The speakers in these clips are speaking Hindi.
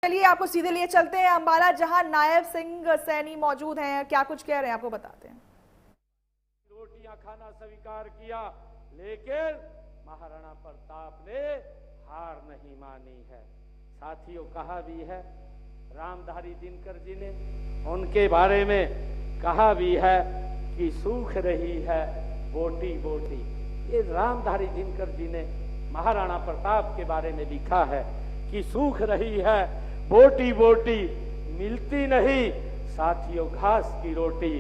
चलिए आपको सीधे लिए चलते हैं अंबाला, जहां नायब सिंह सैनी मौजूद हैं। क्या कुछ कह रहे हैं आपको बताते हैं। रोटियां खाना स्वीकार किया, लेकिन महाराणा प्रताप ने हार नहीं मानी है। साथियों, कहा भी है, रामधारी दिनकर जी ने उनके बारे में कहा भी है कि सूख रही है बोटी बोटी। ये रामधारी दिनकर जी ने महाराणा प्रताप के बारे में लिखा है कि सूख रही है बोटी बोटी, मिलती नहीं साथियों घास की रोटी।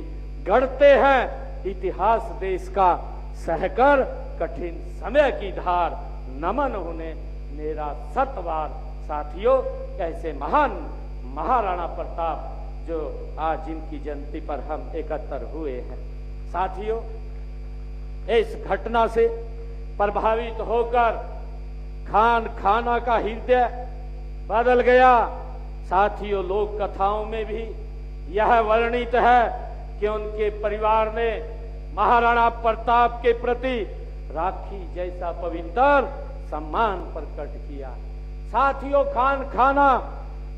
गढ़ते हैं इतिहास देश का, सहकर कठिन समय की धार। नमन उन्हें मेरा सतवार। साथियों, कैसे महान महाराणा प्रताप जो आज जिनकी जयंती पर हम एकत्र हुए हैं। साथियों, इस घटना से प्रभावित होकर खान खाना का हृदय बदल गया। साथियों, लोक कथाओं में भी यह वर्णित है कि उनके परिवार ने महाराणा प्रताप के प्रति राखी जैसा पवित्र सम्मान प्रकट किया। साथियों, खान खाना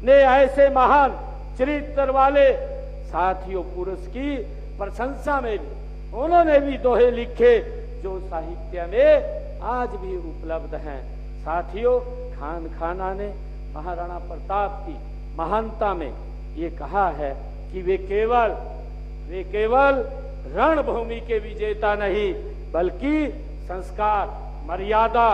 ने ऐसे महान चरित्र वाले साथियों पुरुष की प्रशंसा में भी उन्होंने भी दोहे लिखे जो साहित्य में आज भी उपलब्ध हैं। साथियों, खान खाना ने महाराणा प्रताप की महानता में ये कहा है कि वे केवल रणभूमि के विजेता नहीं, बल्कि संस्कार, मर्यादा,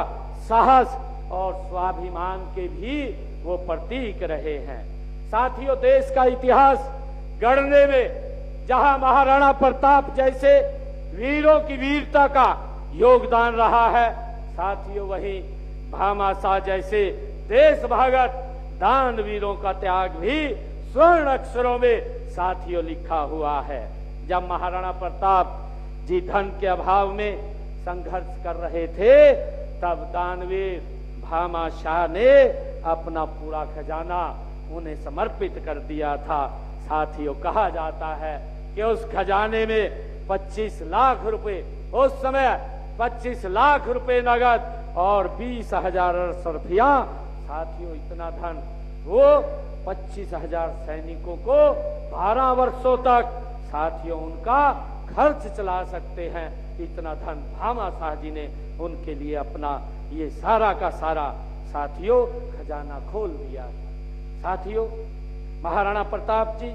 साहस और स्वाभिमान के भी वो प्रतीक रहे हैं। साथियों, देश का इतिहास गढ़ने में जहां महाराणा प्रताप जैसे वीरों की वीरता का योगदान रहा है, साथियों वहीं भामाशाह जैसे देशभगत दानवीरों का त्याग भी स्वर्ण अक्षरों में साथियों लिखा हुआ है। जब महाराणा प्रताप जी धन के अभाव में संघर्ष कर रहे थे, तब दानवीर भामाशाह ने अपना पूरा खजाना उन्हें समर्पित कर दिया था। साथियों, कहा जाता है कि उस खजाने में 25 लाख रुपए, उस समय 25 लाख रुपए नगद और 20,000 अरसरफियां। साथियों, इतना धन वो 25,000 सैनिकों को 12 वर्षों तक साथियों उनका खर्च चला सकते हैं। इतना धन भामाशाह जी ने उनके लिए अपना ये सारा का सारा साथियों खजाना खोल दिया। साथियों, महाराणा प्रताप जी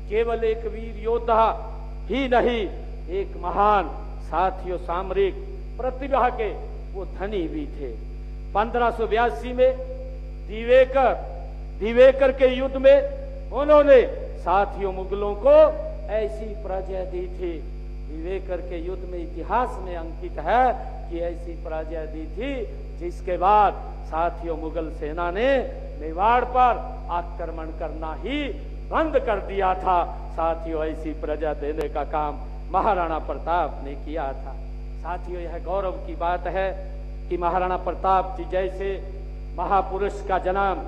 केवल एक वीर योद्धा ही नहीं, एक महान साथियों सामरिक प्रतिभा के वो धनी भी थे। 1582 में दिवेकर के युद्ध में उन्होंने साथियों मुगलों को ऐसी पराजय दी थी। दिवेकर के युद्ध में इतिहास में अंकित है कि ऐसी पराजय दी थी जिसके बाद साथियों मुगल सेना ने मेवाड़ पर आक्रमण करना ही बंद कर दिया था। साथियों, ऐसी पराजय देने का काम महाराणा प्रताप ने किया था। साथियों, यह गौरव की बात है कि महाराणा प्रताप जी जैसे महापुरुष का जन्म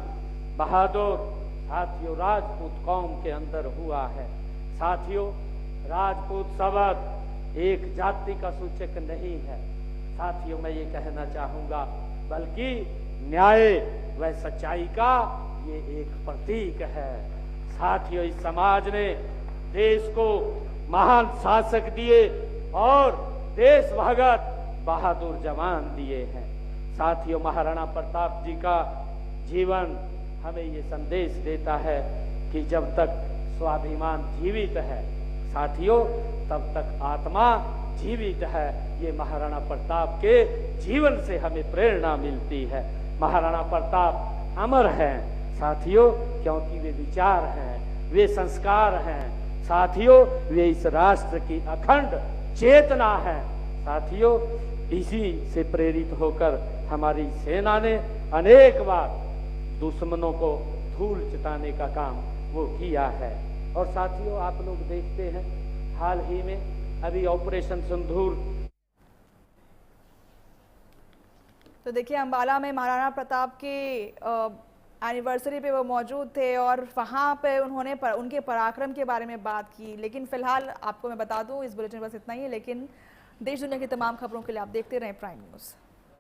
बहादुर साथियों राजपूत कौम के अंदर हुआ है। साथियों, राजपूत शब्द एक जाति का सूचक नहीं है। साथियों, मैं ये कहना चाहूंगा बल्कि न्याय व सच्चाई का ये एक प्रतीक है। साथियों, इस समाज ने देश को महान शासक दिए और देशभगत बहादुर जवान दिए हैं। साथियों, महाराणा प्रताप जी का जीवन हमें ये संदेश देता है कि जब तक स्वाभिमान जीवित है साथियों, तब तक आत्मा जीवित है। ये महाराणा प्रताप के जीवन से हमें प्रेरणा मिलती है। महाराणा प्रताप अमर हैं साथियों, क्योंकि वे विचार हैं, वे संस्कार हैं साथियों, वे इस राष्ट्र की अखंड चेतना है। साथियों, इसी से प्रेरित होकर हमारी सेना ने अनेक बार दुश्मनों को धूल चिताने का काम वो किया है। और साथियों, आप लोग देखते हैं हाल ही में अभी ऑपरेशन सिंदूर। तो देखिए, अंबाला में महाराणा प्रताप के एनिवर्सरी पे वो मौजूद थे और वहाँ पे उन्होंने उनके पराक्रम के बारे में बात की। लेकिन फिलहाल आपको मैं बता दूं, इस बुलेटिन बस इतना ही है, लेकिन देश दुनिया की तमाम खबरों के लिए आप देखते रहें प्राइम न्यूज़।